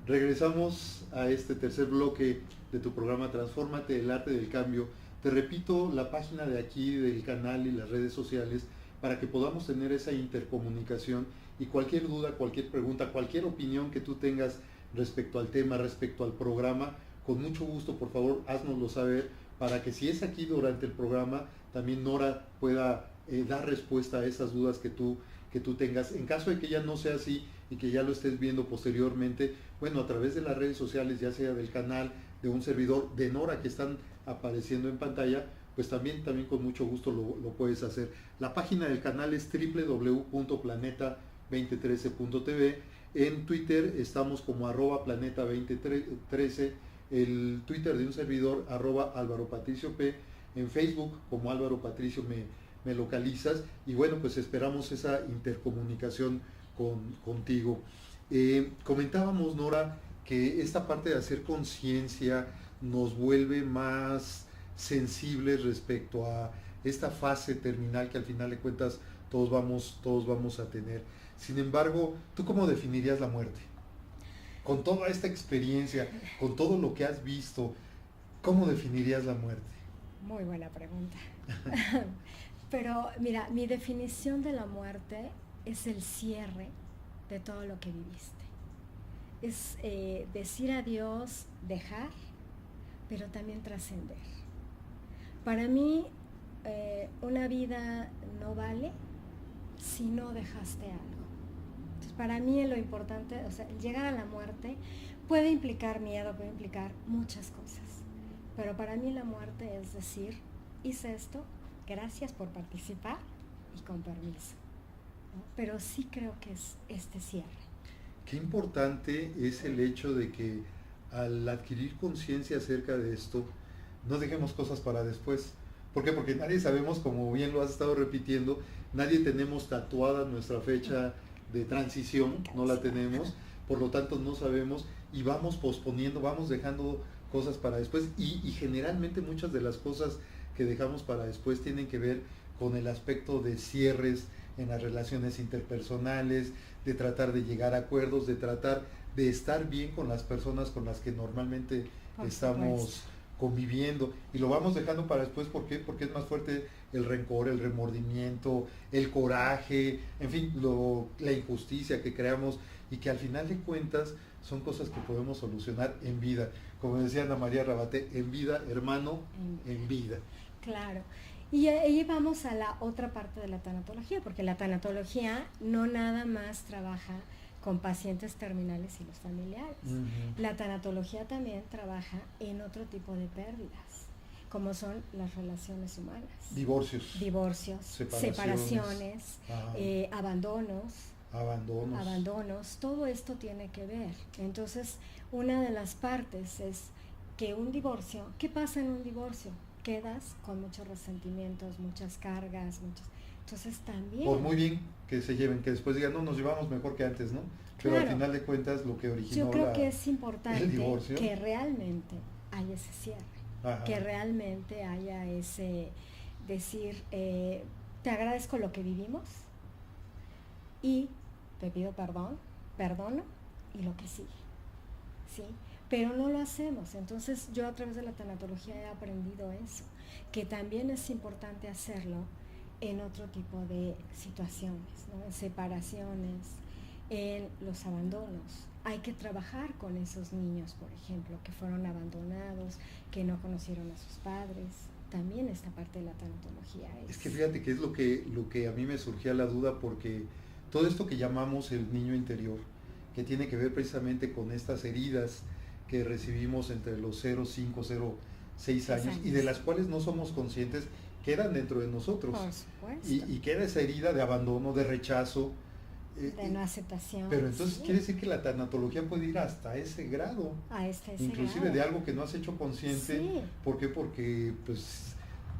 Regresamos a este tercer bloque de tu programa Transfórmate, el arte del cambio. Te repito la página de aquí del canal y las redes sociales para que podamos tener esa intercomunicación y cualquier duda, cualquier pregunta, cualquier opinión que tú tengas respecto al tema, respecto al programa, con mucho gusto, por favor, háznoslo saber para que si es aquí durante el programa, también Nora pueda dar respuesta a esas dudas que tú tengas. En caso de que ya no sea así y que ya lo estés viendo posteriormente, bueno, a través de las redes sociales, ya sea del canal, de un servidor, de Nora que están apareciendo en pantalla, pues también con mucho gusto lo puedes hacer. La página del canal es www.planeta2013.tv. En Twitter estamos como @planeta2013, el Twitter de un servidor @Álvaro Patricio P. En Facebook como Álvaro Patricio me localizas y bueno, pues esperamos esa intercomunicación contigo. Comentábamos, Nora, que esta parte de hacer conciencia nos vuelve más sensibles respecto a esta fase terminal que al final de cuentas todos vamos a tener. Sin embargo, ¿tú cómo definirías la muerte? Con toda esta experiencia, con todo lo que has visto, ¿cómo definirías la muerte? Muy buena pregunta. Pero mira, mi definición de la muerte es el cierre de todo lo que viviste. Es decir adiós, dejar, pero también trascender. Para mí, una vida no vale si no dejaste algo. Entonces, para mí lo importante, o sea, llegar a la muerte puede implicar miedo, puede implicar muchas cosas. Pero para mí la muerte es decir, hice esto, gracias por participar y con permiso, ¿no? Pero sí creo que es este cierre. Qué importante es el hecho de que al adquirir conciencia acerca de esto, no dejemos cosas para después. ¿Por qué? Porque nadie sabemos, como bien lo has estado repitiendo, nadie tenemos tatuada nuestra fecha de transición, no la tenemos, por lo tanto no sabemos y vamos posponiendo, vamos dejando cosas para después y generalmente muchas de las cosas que dejamos para después tienen que ver con el aspecto de cierres en las relaciones interpersonales, de tratar de llegar a acuerdos, de tratar de estar bien con las personas con las que normalmente estamos conviviendo y lo vamos dejando para después. ¿Por qué? Porque es más fuerte el rencor, el remordimiento, el coraje, en fin, la injusticia que creamos y que al final de cuentas son cosas que podemos solucionar en vida. Como decía Ana María Rabate, en vida, hermano, en vida. Claro. Y ahí vamos a la otra parte de la tanatología, porque la tanatología no nada más trabaja con pacientes terminales y los familiares. Uh-huh. La tanatología también trabaja en otro tipo de pérdidas, como son las relaciones humanas. Divorcios, separaciones, abandonos, todo esto tiene que ver. Entonces, una de las partes es que un divorcio, ¿qué pasa en un divorcio? Quedas con muchos resentimientos, muchas cargas, entonces también... Por muy bien que se lleven, que después digan, no, nos llevamos mejor que antes, ¿no? Pero claro, al final de cuentas lo que originó yo creo que es importante el divorcio, que realmente haya ese cierre. Ajá. Que realmente haya ese decir, te agradezco lo que vivimos y te pido perdono y lo que sigue, ¿sí? Pero no lo hacemos. Entonces yo a través de la tanatología he aprendido eso, que también es importante hacerlo en otro tipo de situaciones, ¿no? En separaciones, en los abandonos. Hay que trabajar con esos niños, por ejemplo, que fueron abandonados, que no conocieron a sus padres. También esta parte de la tanatología es que fíjate que es lo que a mí me surgía la duda, porque todo esto que llamamos el niño interior, que tiene que ver precisamente con estas heridas que recibimos entre los 0, 5, 0, 6 años y de las cuales no somos conscientes, quedan dentro de nosotros. Por supuesto. Y queda esa herida de abandono, de rechazo. De no aceptación. Pero entonces quiere decir que la tanatología puede ir hasta ese grado. Inclusive grado. De algo que no has hecho consciente. Sí. ¿Por qué? Porque pues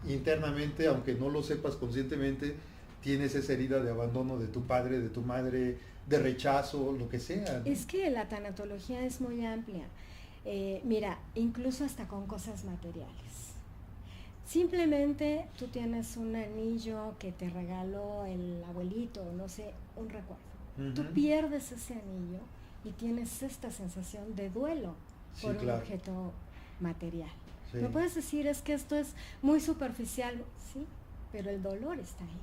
internamente, aunque no lo sepas conscientemente, tienes esa herida de abandono de tu padre, de tu madre, de rechazo, lo que sea, ¿no? Es que la tanatología es muy amplia. Mira, incluso hasta con cosas materiales. Simplemente tú tienes un anillo que te regaló el abuelito, no sé, un recuerdo. Uh-huh. Tú pierdes ese anillo y tienes esta sensación de duelo por un objeto material. Sí. Me puedes decir, es que esto es muy superficial, sí, pero el dolor está ahí.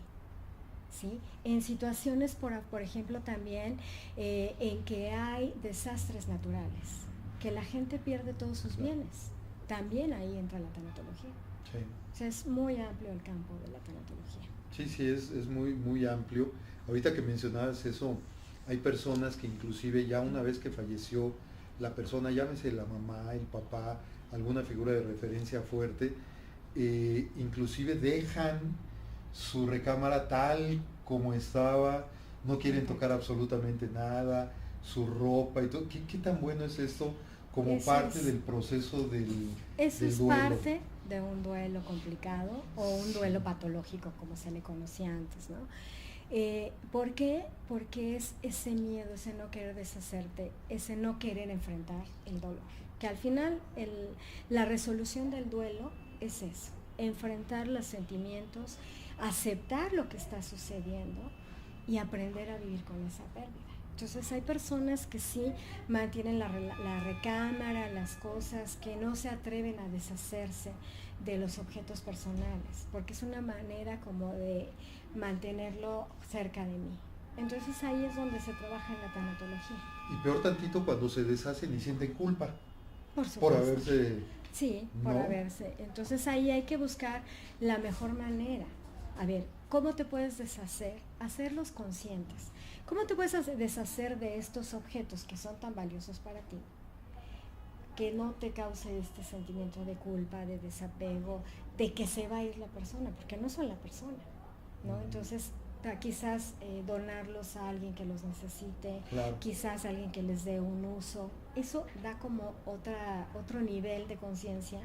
¿Sí? En situaciones, por ejemplo, también en que hay desastres naturales, que la gente pierde todos sus bienes, también ahí entra la tanatología. Sí. O sea, es muy amplio el campo de la tanatología. Sí, sí, es muy, muy amplio. Ahorita que mencionabas eso, hay personas que inclusive ya una vez que falleció la persona, llámese la mamá, el papá, alguna figura de referencia fuerte, inclusive dejan su recámara tal como estaba, no quieren tocar absolutamente nada, su ropa y todo. ¿Qué tan bueno es esto como eso parte del proceso del duelo? Eso es parte de un duelo complicado o un duelo patológico, como se le conocía antes, ¿no? ¿Por qué? Porque es ese miedo, ese no querer deshacerte, ese no querer enfrentar el dolor. Que al final la resolución del duelo es eso, enfrentar los sentimientos, aceptar lo que está sucediendo y aprender a vivir con esa pérdida. Entonces hay personas que sí mantienen la recámara, las cosas, que no se atreven a deshacerse de los objetos personales, porque es una manera como de mantenerlo cerca de mí. Entonces ahí es donde se trabaja en la tanatología. Y peor tantito cuando se deshacen y sienten culpa. Por supuesto. Por haberse... Sí, por haberse. Entonces ahí hay que buscar la mejor manera. A ver, ¿cómo te puedes deshacer? Hacerlos conscientes. ¿Cómo te puedes deshacer de estos objetos que son tan valiosos para ti? Que no te cause este sentimiento de culpa, de desapego, de que se va a ir la persona, porque no son la persona, ¿no? Entonces, quizás donarlos a alguien que los necesite, claro. Quizás a alguien que les dé un uso. Eso da como otro nivel de conciencia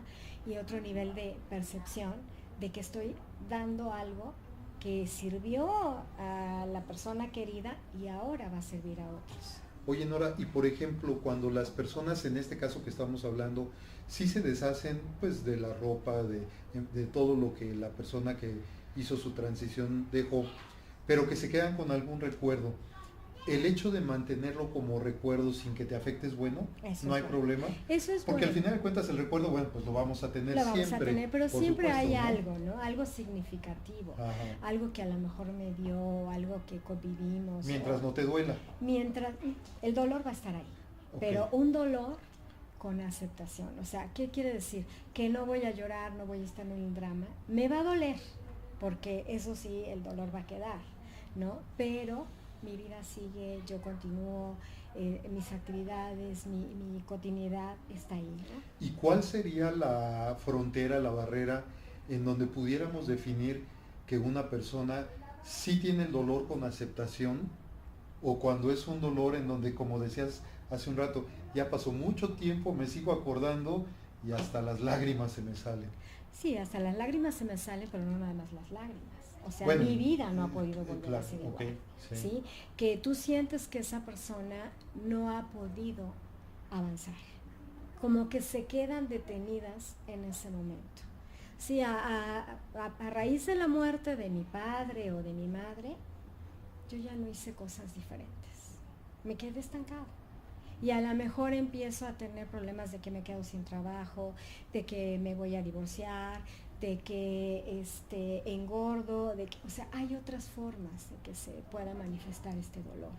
y otro nivel de percepción de que estoy dando algo que sirvió a la persona querida y ahora va a servir a otros. Oye, Nora, y por ejemplo, cuando las personas, en este caso que estamos hablando, sí se deshacen pues de la ropa, de todo lo que la persona que hizo su transición dejó, pero que se quedan con algún recuerdo, el hecho de mantenerlo como recuerdo sin que te afecte es bueno, eso no es hay bueno. problema, eso es porque bueno. al final de cuentas el recuerdo, bueno, pues lo vamos a tener siempre. Lo vamos a tener, pero siempre supuesto, hay ¿no? Algo, ¿no? Algo significativo, ajá. Algo que a lo mejor me dio, algo que convivimos. Mientras no te duela. Mientras, el dolor va a estar ahí, okay. Pero un dolor con aceptación. O sea, ¿qué quiere decir? Que no voy a llorar, no voy a estar en un drama, me va a doler, porque eso sí, el dolor va a quedar, ¿no? Pero mi vida sigue, yo continúo, mis actividades, mi continuidad está ahí, ¿no? ¿Y cuál sería la frontera, la barrera en donde pudiéramos definir que una persona sí tiene el dolor con aceptación, o cuando es un dolor en donde, como decías hace un rato, ya pasó mucho tiempo, me sigo acordando y hasta las lágrimas se me salen? Sí, hasta las lágrimas se me salen, pero no nada más las lágrimas. O sea, bueno, mi vida no ha podido volver a ser igual, okay, sí. Que tú sientes que esa persona no ha podido avanzar, como que se quedan detenidas en ese momento. Sí, a raíz de la muerte de mi padre o de mi madre, yo ya no hice cosas diferentes, me quedé estancado. Y a lo mejor empiezo a tener problemas de que me quedo sin trabajo, de que me voy a divorciar, de que engordo, o sea, hay otras formas de que se pueda manifestar este dolor,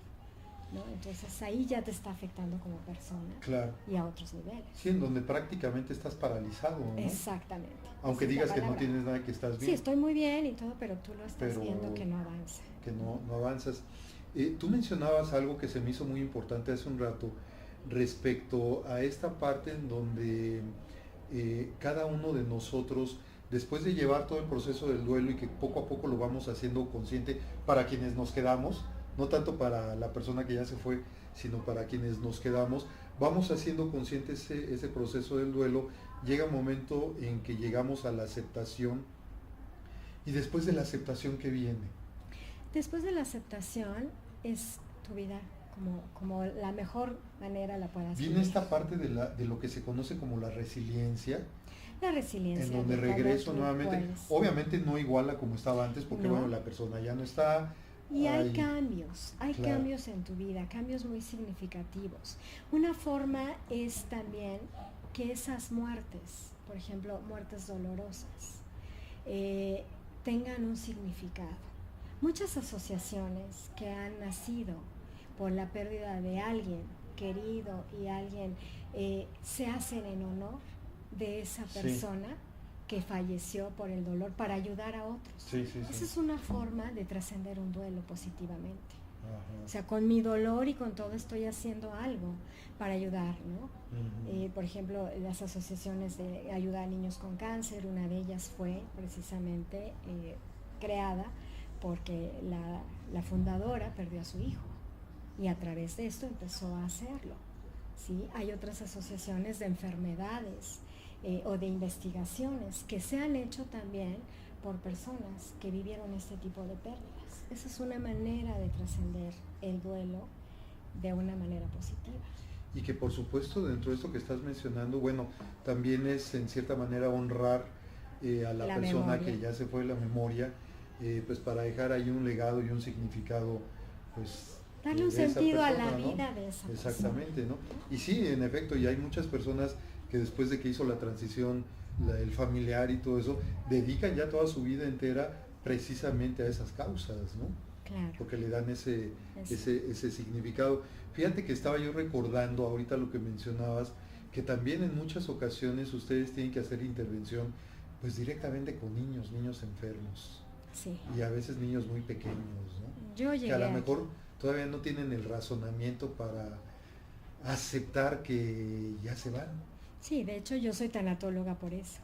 ¿no? Entonces ahí ya te está afectando como persona, claro. Y a otros niveles. Sí, en donde prácticamente estás paralizado, ¿no? Exactamente. Aunque digas que no tienes nada, que estás bien. Sí, estoy muy bien y todo, pero tú lo estás viendo que no avanza. Que no avanzas. Tú mencionabas algo que se me hizo muy importante hace un rato respecto a esta parte en donde cada uno de nosotros, después de llevar todo el proceso del duelo y que poco a poco lo vamos haciendo consciente para quienes nos quedamos, no tanto para la persona que ya se fue, sino para quienes nos quedamos, vamos haciendo consciente ese proceso del duelo, llega un momento en que llegamos a la aceptación, y después de la aceptación, ¿qué viene? Después de la aceptación es tu vida como la mejor manera la puedas vivir. Viene esta parte de lo que se conoce como la resiliencia. La resiliencia. En donde regreso nuevamente, obviamente no igual a como estaba antes, porque bueno, la persona ya no está, Y hay claro. cambios en tu vida, cambios muy significativos. Una forma es también que esas muertes, por ejemplo, muertes dolorosas, tengan un significado. Muchas asociaciones que han nacido por la pérdida de alguien querido y alguien se hacen en honor de esa persona que falleció por el dolor para ayudar a otros. Esa es una forma de trascender un duelo positivamente. Ajá. O sea, con mi dolor y con todo estoy haciendo algo para ayudar, ¿no? Por ejemplo, las asociaciones de ayuda a niños con cáncer, una de ellas fue precisamente creada porque la fundadora perdió a su hijo y a través de esto empezó a hacerlo, ¿sí? Hay otras asociaciones de enfermedades o de investigaciones que se han hecho también por personas que vivieron este tipo de pérdidas. Esa es una manera de trascender el duelo de una manera positiva. Y que por supuesto dentro de esto que estás mencionando, bueno, también es en cierta manera honrar a la persona memoria. Que ya se fue, la memoria, pues para dejar ahí un legado y un significado, pues darle un sentido persona, a la vida, ¿no? De esa persona. Exactamente, ¿no? Y sí, en efecto, y hay muchas personas que después de que hizo la transición, el familiar y todo eso, dedican ya toda su vida entera precisamente a esas causas, ¿no? Claro. Porque le dan ese significado. Fíjate que estaba yo recordando ahorita lo que mencionabas, que también en muchas ocasiones ustedes tienen que hacer intervención pues directamente con niños enfermos. Sí. Y a veces niños muy pequeños, ¿no? Yo llegué que a lo mejor todavía no tienen el razonamiento para aceptar que ya se van. Sí, de hecho yo soy tanatóloga por eso,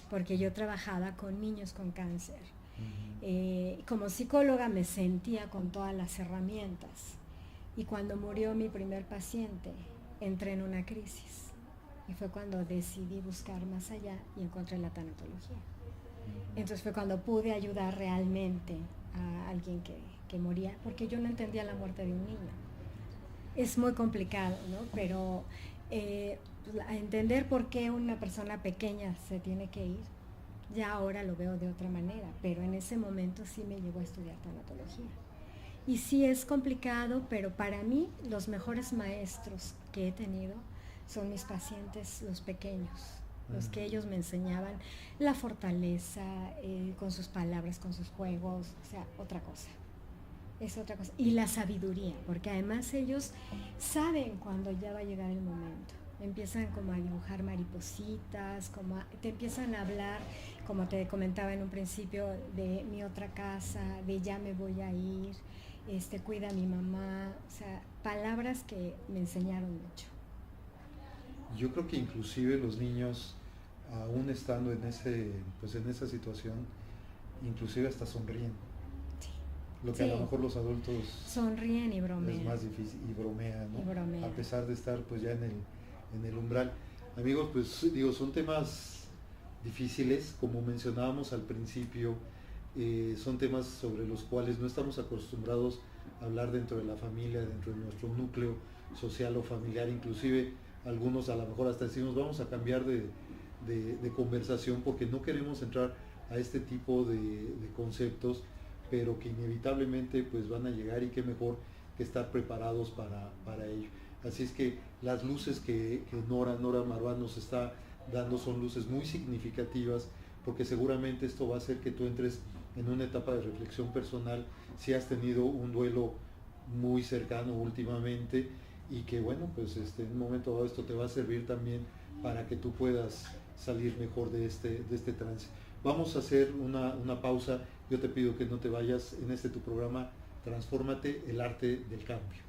porque yo trabajaba con niños con cáncer. Como psicóloga me sentía con todas las herramientas y cuando murió mi primer paciente entré en una crisis y fue cuando decidí buscar más allá y encontré la tanatología. Entonces fue cuando pude ayudar realmente a alguien que moría, porque yo no entendía la muerte de un niño. Es muy complicado, ¿no? Pero entender por qué una persona pequeña se tiene que ir, ya ahora lo veo de otra manera, pero en ese momento sí me llegó a estudiar tanatología. Y sí es complicado, pero para mí los mejores maestros que he tenido son mis pacientes, los pequeños, los que ellos me enseñaban la fortaleza, con sus palabras, con sus juegos, o sea, otra cosa. Es otra cosa. Y la sabiduría, porque además ellos saben cuando ya va a llegar el momento. Empiezan como a dibujar maripositas, te empiezan a hablar, como te comentaba en un principio, de mi otra casa, de ya me voy a ir, cuida a mi mamá, o sea, palabras que me enseñaron mucho. Yo creo que inclusive los niños, aún estando en esa situación, inclusive hasta sonríen. Sí. Lo que a lo mejor los adultos sonríen y bromean. Es más difícil, y bromean, ¿no? Y bromean. A pesar de estar pues ya en el umbral. Amigos, pues digo, son temas difíciles, como mencionábamos al principio, son temas sobre los cuales no estamos acostumbrados a hablar dentro de la familia, dentro de nuestro núcleo social o familiar, inclusive algunos a lo mejor hasta decimos vamos a cambiar de conversación porque no queremos entrar a este tipo de conceptos, pero que inevitablemente pues van a llegar y qué mejor que estar preparados para ello. Así es que las luces que Nora Marván nos está dando son luces muy significativas, porque seguramente esto va a hacer que tú entres en una etapa de reflexión personal si has tenido un duelo muy cercano últimamente, y que bueno, pues en un momento dado esto te va a servir también para que tú puedas salir mejor de este trance. Vamos a hacer una pausa. Yo te pido que no te vayas en tu programa Transfórmate, el arte del cambio.